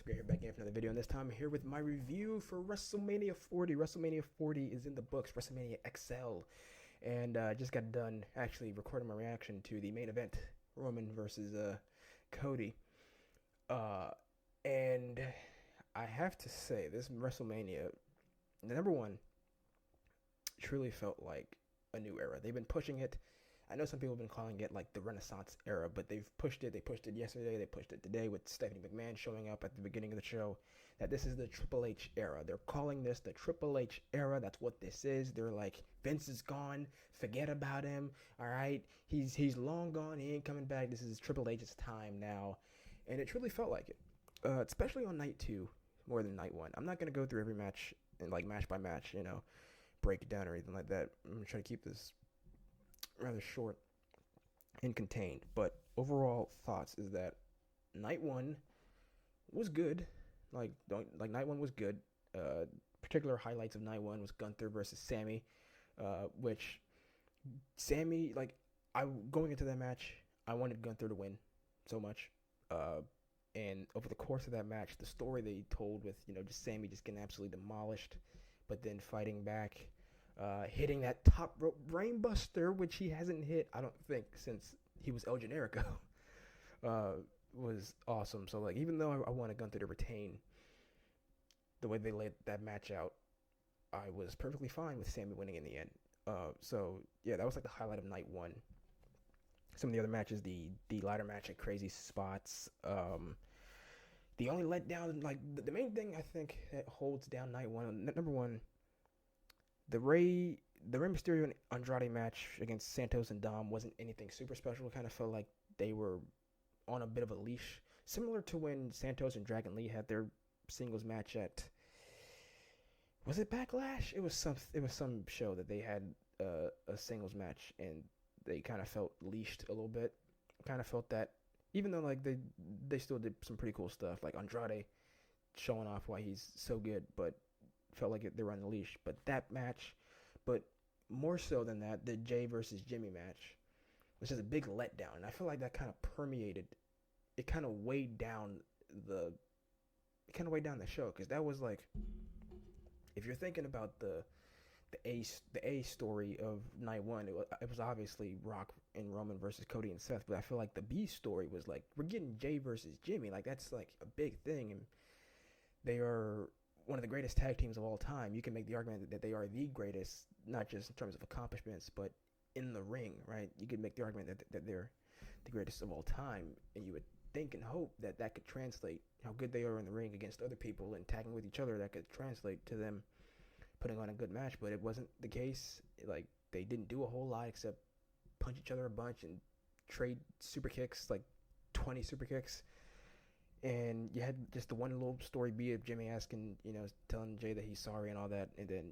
Darius here back again for another video, and this time I'm here with my review for WrestleMania 40. WrestleMania 40 is in the books, WrestleMania XL, and just got done actually recording my reaction to the main event, Roman versus Cody. Uh, and I have to say, this WrestleMania, the number one, truly felt like a new era. They've been pushing it. I know some people have been calling it like the Renaissance era, but they've pushed it. They pushed it yesterday. They pushed it today with Stephanie McMahon showing up at the beginning of the show. That this is the Triple H era. They're calling this the Triple H era. That's what this is. They're like, Vince is gone. Forget about him. All right, he's long gone. He ain't coming back. This is Triple H's time now, and it truly felt like it. Especially on night two more than night one. I'm not gonna go through every match and like match by match, break it down or anything like that. I'm gonna try to keep this rather short and contained, but overall thoughts is that night one was good. Night one was good. Particular highlights of night one was Gunther versus Sammy, which Sammy, I going into that match, I wanted Gunther to win so much. And over the course of that match, the story they told with just Sammy just getting absolutely demolished, but then fighting back. Hitting that top rope brainbuster, which he hasn't hit, I don't think, since he was El Generico, was awesome. So, even though I wanted Gunther to retain, the way they laid that match out, I was perfectly fine with Sammy winning in the end. So, yeah, that was the highlight of night one. Some of the other matches, the ladder match at Crazy Spots, the only letdown, the main thing I think that holds down night one, number one, the Rey Mysterio and Andrade match against Santos and Dom wasn't anything super special. It kind of felt like they were on a bit of a leash, similar to when Santos and Dragon Lee had their singles match at, was it Backlash? It was some show that they had a singles match, and they kind of felt leashed a little bit. Kind of felt that, even though they still did some pretty cool stuff, like Andrade showing off why he's so good, but felt like they were on the leash. But that match, but more so than that, the Jay versus Jimmy match was just a big letdown. And I feel like that kind of permeated, it kind of weighed down the show, because that was if you're thinking about the A story of night one, it was obviously Rock and Roman versus Cody and Seth. But I feel like the B story was we're getting Jay versus Jimmy. That's a big thing, and they are one of the greatest tag teams of all time. You can make the argument that they are the greatest, not just in terms of accomplishments, but in the ring, right? You could make the argument that they're the greatest of all time, and you would think and hope that could translate how good they are in the ring against other people and tagging with each other. That could translate to them putting on a good match, but it wasn't the case. They didn't do a whole lot except punch each other a bunch and trade super kicks, 20 super kicks. And you had just the one little story B of Jimmy asking, telling Jay that he's sorry and all that, and then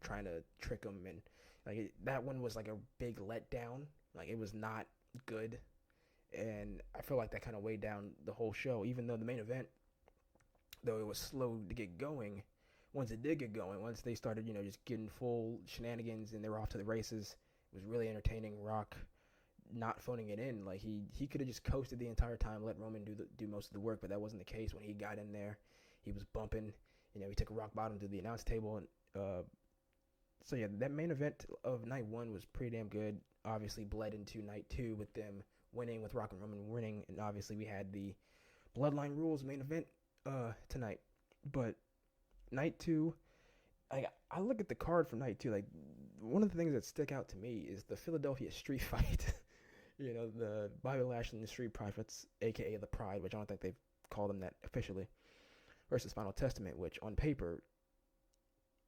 trying to trick him. And that one was a big letdown. It was not good. And I feel like that kind of weighed down the whole show, even though the main event, though it was slow to get going, once it did get going, once they started, just getting full shenanigans and they were off to the races, it was really entertaining. Rock not phoning it in. He could have just coasted the entire time, let Roman do most of the work, but that wasn't the case. When he got in there, he was bumping. He took a rock bottom to the announce table, and so yeah, that main event of night one was pretty damn good. Obviously bled into night two with them winning, with Rock and Roman winning, and obviously we had the Bloodline Rules main event tonight. But night two, I look at the card for night two. One of the things that stick out to me is the Philadelphia Street Fight. The Bobby Lashley and the Street Profits, aka the Pride, which I don't think they've called them that officially, versus Final Testament, which on paper,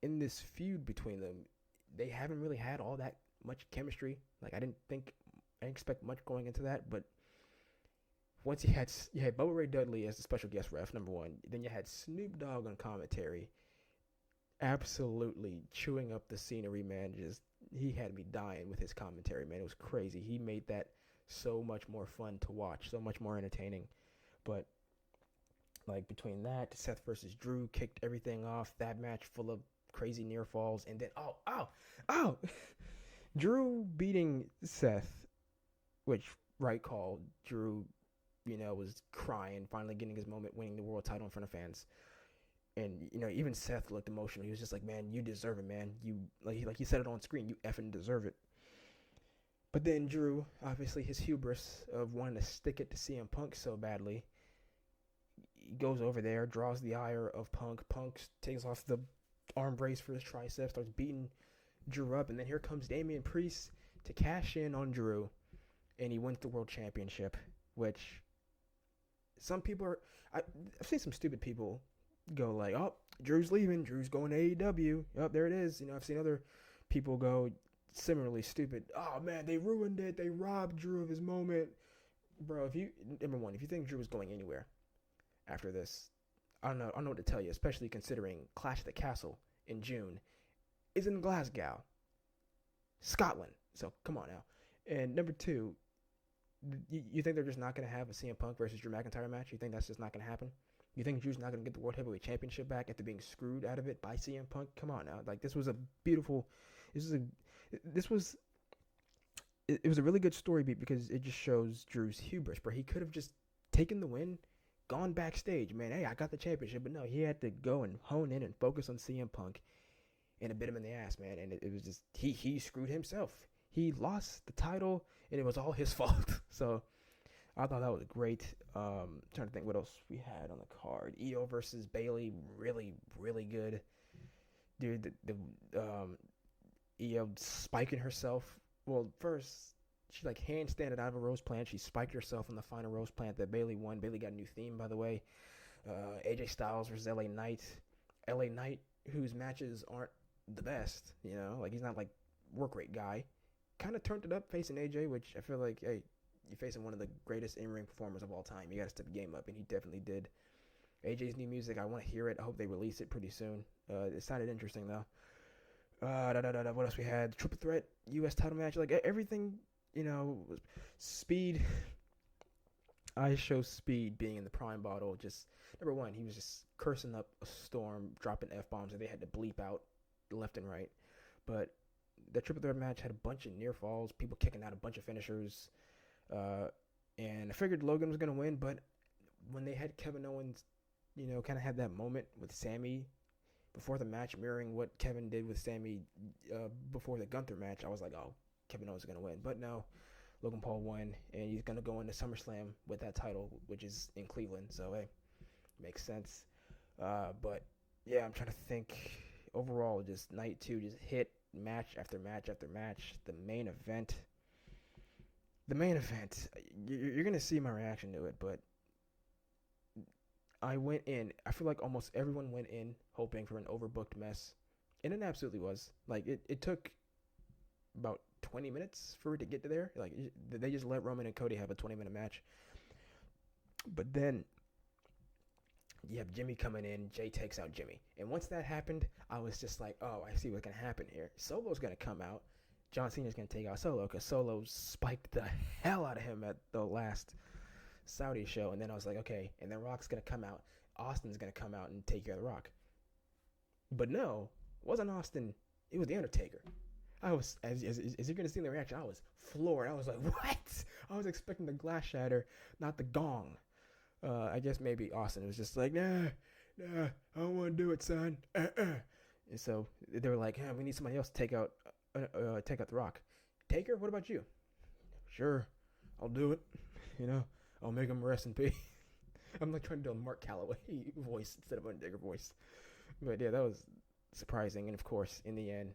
in this feud between them, they haven't really had all that much chemistry. I didn't expect much going into that, but once you had Bubba Ray Dudley as the special guest ref, number one, then you had Snoop Dogg on commentary, absolutely chewing up the scenery, man. He had me dying with his commentary, man. It was crazy. He made that so much more fun to watch, so much more entertaining. But between that, Seth versus Drew kicked everything off. That match full of crazy near falls, and then Drew beating Seth, which right call. Drew was crying, finally getting his moment, winning the world title in front of fans. And even Seth looked emotional. He was just like, "Man, you deserve it, man. You like he said it on screen. You effing deserve it." But then Drew, obviously his hubris of wanting to stick it to CM Punk so badly, he goes over there, draws the ire of Punk. Punk takes off the arm brace for his triceps, starts beating Drew up, and then here comes Damian Priest to cash in on Drew, and he wins the world championship. Which some people are, I've seen some stupid people go like, "Oh, Drew's leaving. Drew's going to AEW. Oh, there it is." I've seen other people go similarly stupid. "Oh man, they ruined it. They robbed Drew of his moment." Bro, if you think Drew is going anywhere after this, I don't know what to tell you. Especially considering Clash at the Castle in June is in Glasgow, Scotland. So come on now. And number two, you think they're just not going to have a CM Punk versus Drew McIntyre match? You think that's just not going to happen? You think Drew's not going to get the World Heavyweight Championship back after being screwed out of it by CM Punk? Come on now. Like, this was a really good story beat because it just shows Drew's hubris, bro. He could have just taken the win, gone backstage, man. Hey, I got the championship. But no, he had to go and hone in and focus on CM Punk and bit him in the ass, man. And it was just, he screwed himself. He lost the title, and it was all his fault. So I thought that was great. Trying to think what else we had on the card. Io versus Bayley, really, really good. Dude, the Io spiking herself. Well, first, she handstanded out of a rose plant. She spiked herself in the final rose plant that Bayley won. Bayley got a new theme, by the way. AJ Styles versus LA Knight. LA Knight, whose matches aren't the best, he's not work rate guy. Kind of turned it up facing AJ, which I feel like, hey, you're facing one of the greatest in-ring performers of all time. You got to step the game up, and he definitely did. AJ's new music, I want to hear it. I hope they release it pretty soon. It sounded interesting, though. What else we had? Triple threat U.S. title match. Everything, was Speed. I show Speed being in the prime bottle. Just, number one, he was just cursing up a storm, dropping F-bombs that they had to bleep out left and right. But the triple threat match had a bunch of near falls, people kicking out a bunch of finishers. And I figured Logan was going to win, but when they had Kevin Owens, kind of had that moment with Sammy before the match, mirroring what Kevin did with Sammy before the Gunther match, I was like, oh, Kevin Owens is going to win. But no, Logan Paul won, and he's going to go into SummerSlam with that title, which is in Cleveland. So, hey, makes sense. But, yeah, I'm trying to think. Overall, just night two, just hit match after match after match. The main event, you're going to see my reaction to it, but I went in, I feel like almost everyone went in hoping for an overbooked mess, and it absolutely was. It took about 20 minutes for it to get to there. They just let Roman and Cody have a 20-minute match. But then you have Jimmy coming in, Jay takes out Jimmy. And once that happened, I was just like, oh, I see what's going to happen here. Solo's going to come out. John Cena's going to take out Solo because Solo spiked the hell out of him at the last Saudi show. And then I was like, okay. And then Rock's going to come out. Austin's going to come out and take care of The Rock. But no, it wasn't Austin. It was The Undertaker. I was, as you're going to see in the reaction, I was floored. I was like, what? I was expecting the glass shatter, not the gong. I guess maybe Austin was just like, nah, I don't want to do it, son. And so they were like, we need somebody else to take out The Rock. Taker, what about you? Sure, I'll do it. I'll make him rest in peace. I'm trying to do a Mark Calloway voice instead of Undertaker voice. But yeah, that was surprising. And of course, in the end,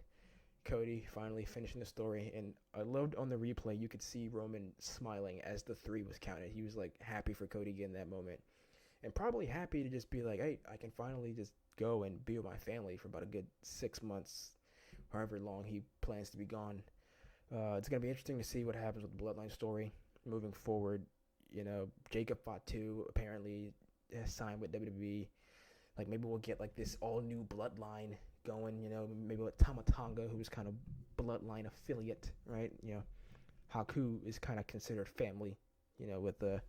Cody finally finishing the story, and I loved on the replay, you could see Roman smiling as the 3 was counted. He was happy for Cody getting that moment, and probably happy to just be like, hey, I can finally just go and be with my family for about a good 6 months, however long he plans to be gone. It's going to be interesting to see what happens with the Bloodline story moving forward. Jacob Fatu apparently has signed with WWE. Maybe we'll get this all new Bloodline going, maybe with Tama Tonga, who's kind of Bloodline affiliate, right? Haku is kind of considered family, with the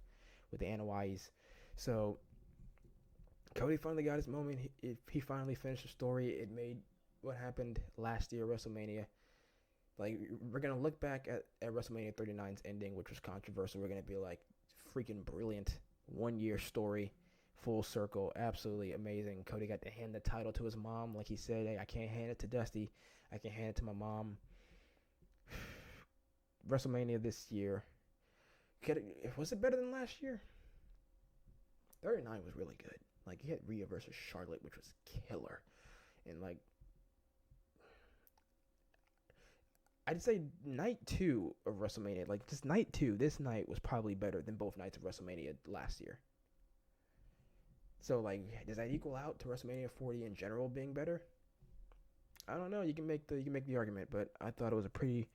Anoa'is. So Cody finally got his moment. He finally finished the story. It made what happened last year at WrestleMania. We're gonna look back at WrestleMania 39's ending, which was controversial. We're gonna be like, freaking brilliant 1 year story, full circle, absolutely amazing. Cody got to hand the title to his mom, like he said, "Hey, I can't hand it to Dusty, I can hand it to my mom." WrestleMania this year, was it better than last year? 39 was really good. Like, you had Rhea versus Charlotte, which was killer, and like, I'd say night 2 of WrestleMania, like just night 2, this night was probably better than both nights of WrestleMania last year. So like, does that equal out to WrestleMania 40 in general being better? I don't know. You can make the argument, but I thought it was a pretty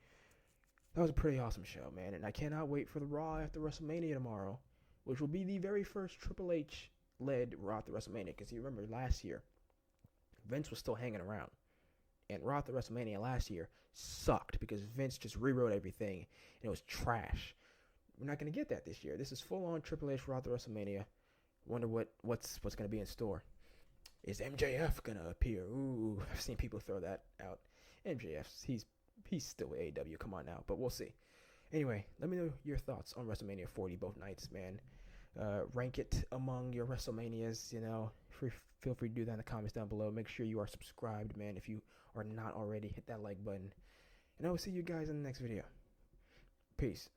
awesome show, man. And I cannot wait for the Raw after WrestleMania tomorrow, which will be the very first Triple H led Raw after WrestleMania. Because you remember last year, Vince was still hanging around, and Raw after WrestleMania last year sucked because Vince just rewrote everything and it was trash. We're not gonna get that this year. This is full on Triple H Raw after WrestleMania. Wonder what's gonna be in store. Is MJF gonna appear? Ooh, I've seen people throw that out. MJF's he's still AEW. Come on now, but we'll see. Anyway, let me know your thoughts on WrestleMania 40 both nights, man. Rank it among your WrestleManias. Feel free to do that in the comments down below. Make sure you are subscribed, man. If you are not already, hit that like button. And I will see you guys in the next video. Peace.